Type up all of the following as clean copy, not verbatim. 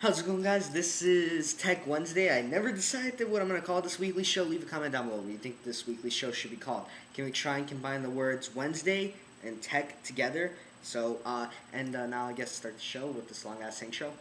How's it going, guys? This is Tech Wednesday. I never decided what I'm going to call this weekly show. Leave a comment down below what you think this weekly show should be called. Can we try and combine the words Wednesday and Tech together? Now I guess start the show with this long-ass intro.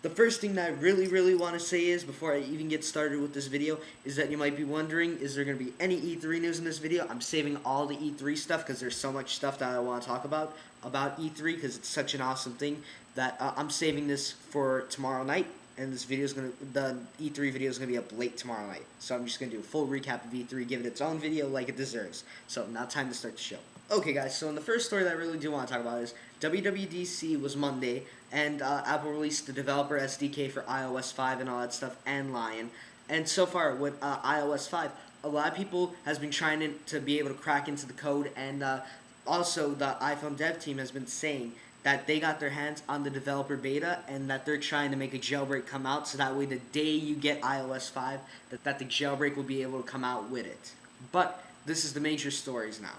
The first thing that I really want to say is, before I even get started with this video, is that you might be wondering, is there going to be any E3 news in this video? I'm saving all the E3 stuff because there's so much stuff that I want to talk about E3 because it's such an awesome thing that I'm saving this for tomorrow night. And the E3 video is going to be up late tomorrow night. So I'm just going to do a full recap of E3, give it its own video like it deserves. So now time to start the show. Okay, guys, so in the first story that I really do want to talk about is WWDC was Monday, and Apple released the developer SDK for iOS 5 and all that stuff, and Lion. And so far, with iOS 5, a lot of people has been trying to be able to crack into the code, and also the iPhone dev team has been saying that they got their hands on the developer beta and that they're trying to make a jailbreak come out so that way the day you get iOS 5, that the jailbreak will be able to come out with it. But this is the major stories now.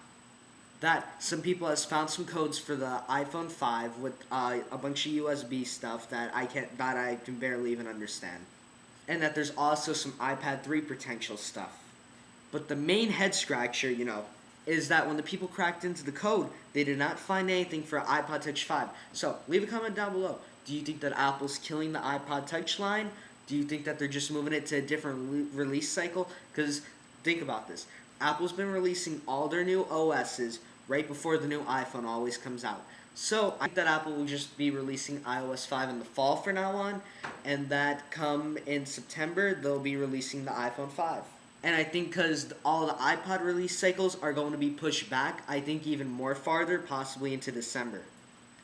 That some people has found some codes for the iPhone 5 with a bunch of USB stuff that I can barely even understand, and that there's also some iPad 3 potential stuff. But the main head scratcher, is that when the people cracked into the code, they did not find anything for iPod Touch 5. So leave a comment down below. Do you think that Apple's killing the iPod Touch line? Do you think that they're just moving it to a different release cycle? Because think about this. Apple's been releasing all their new OSs right before the new iPhone always comes out. So I think that Apple will just be releasing iOS 5 in the fall from now on, and that come in September, they'll be releasing the iPhone 5. And I think because all the iPod release cycles are going to be pushed back, I think even more farther, possibly into December.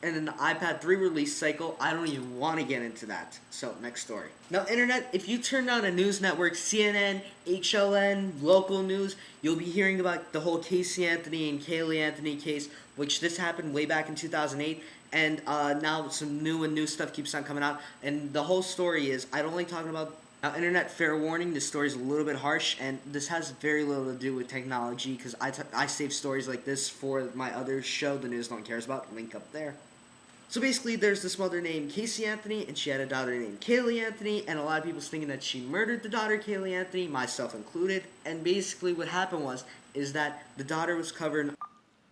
And then the iPad 3 release cycle, I don't even want to get into that. So, next story. Now, Internet, if you turn on a news network, CNN, HLN, local news, you'll be hearing about the whole Casey Anthony and Kaylee Anthony case, which this happened way back in 2008. And now some new stuff keeps on coming out. And the whole story is, I don't like talking about... Now, Internet, fair warning, this story is a little bit harsh, and this has very little to do with technology, because I save stories like this for my other show, The News No One Cares About, link up there. So basically, there's this mother named Casey Anthony, and she had a daughter named Kaylee Anthony, and a lot of people's thinking that she murdered the daughter, Kaylee Anthony, myself included. And basically what happened is that the daughter was covered in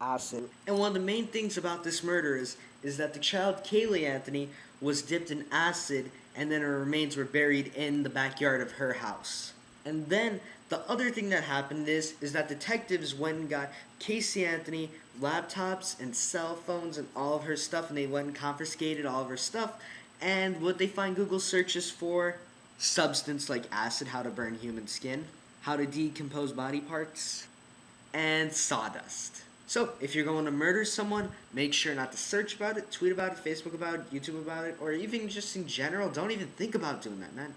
acid. And one of the main things about this murder is that the child, Kaylee Anthony, was dipped in acid, and then her remains were buried in the backyard of her house. And then the other thing that happened is that detectives went and got Casey Anthony laptops and cell phones and all of her stuff, and they went and confiscated all of her stuff. And what they find Google searches for? Substance like acid, how to burn human skin, how to decompose body parts, and sawdust. So, if you're going to murder someone, make sure not to search about it, tweet about it, Facebook about it, YouTube about it, or even just in general, don't even think about doing that, man.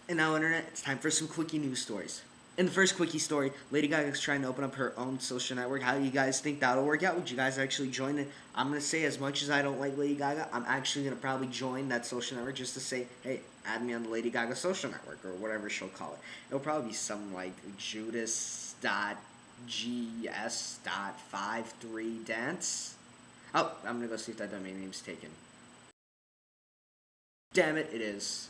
And now, Internet, it's time for some quickie news stories. In the first quickie story, Lady Gaga is trying to open up her own social network. How do you guys think that'll work out? Would you guys actually join it? I'm going to say, as much as I don't like Lady Gaga, I'm actually going to probably join that social network just to say, hey, add me on the Lady Gaga social network, or whatever she'll call it. It'll probably be something like Judas.gs.53dance. Oh, I'm going to go see if that domain name's taken. Damn it, it is.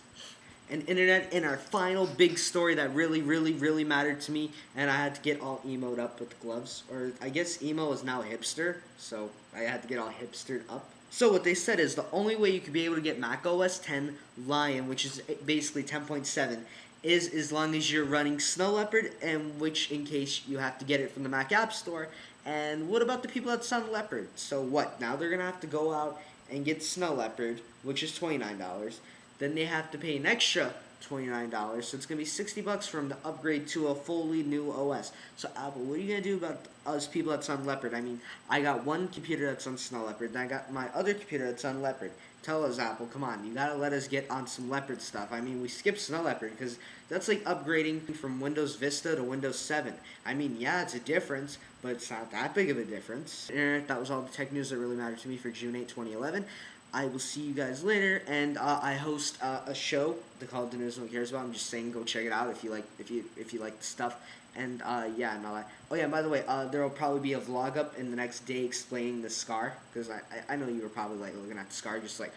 And Internet, in our final big story that really mattered to me, and I had to get all emoed up with the gloves, or I guess emo is now hipster, so I had to get all hipstered up. So what they said is the only way you could be able to get Mac OS X Lion, which is basically 10.7, is as long as you're running Snow Leopard, and which in case you have to get it from the Mac App Store. And what about the people at Sun Leopard? So what? Now they're going to have to go out and get Snow Leopard, which is $29. Then they have to pay an extra $29, so it's going to be $60 for them to upgrade to a fully new OS. So Apple, what are you going to do about us people at Sun Leopard? I mean, I got one computer that's on Snow Leopard, then I got my other computer that's on Leopard. Tell us, Apple, come on, you got to let us get on some Leopard stuff. I mean, we skipped Snow Leopard because that's like upgrading from Windows Vista to Windows 7. I mean, yeah, it's a difference, but it's not that big of a difference. And that was all the tech news that really mattered to me for June 8, 2011. I will see you guys later, and I host a show called The News No One Cares About. I'm just saying, go check it out if you like the stuff. And yeah, and all that. Oh yeah, by the way, there will probably be a vlog up in the next day explaining the scar, because I know you were probably like looking at the scar, just like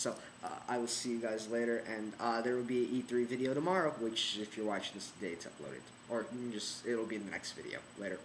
So I will see you guys later, and there will be an E3 video tomorrow, which if you're watching this today, it's uploaded, or you can just it'll be in the next video later.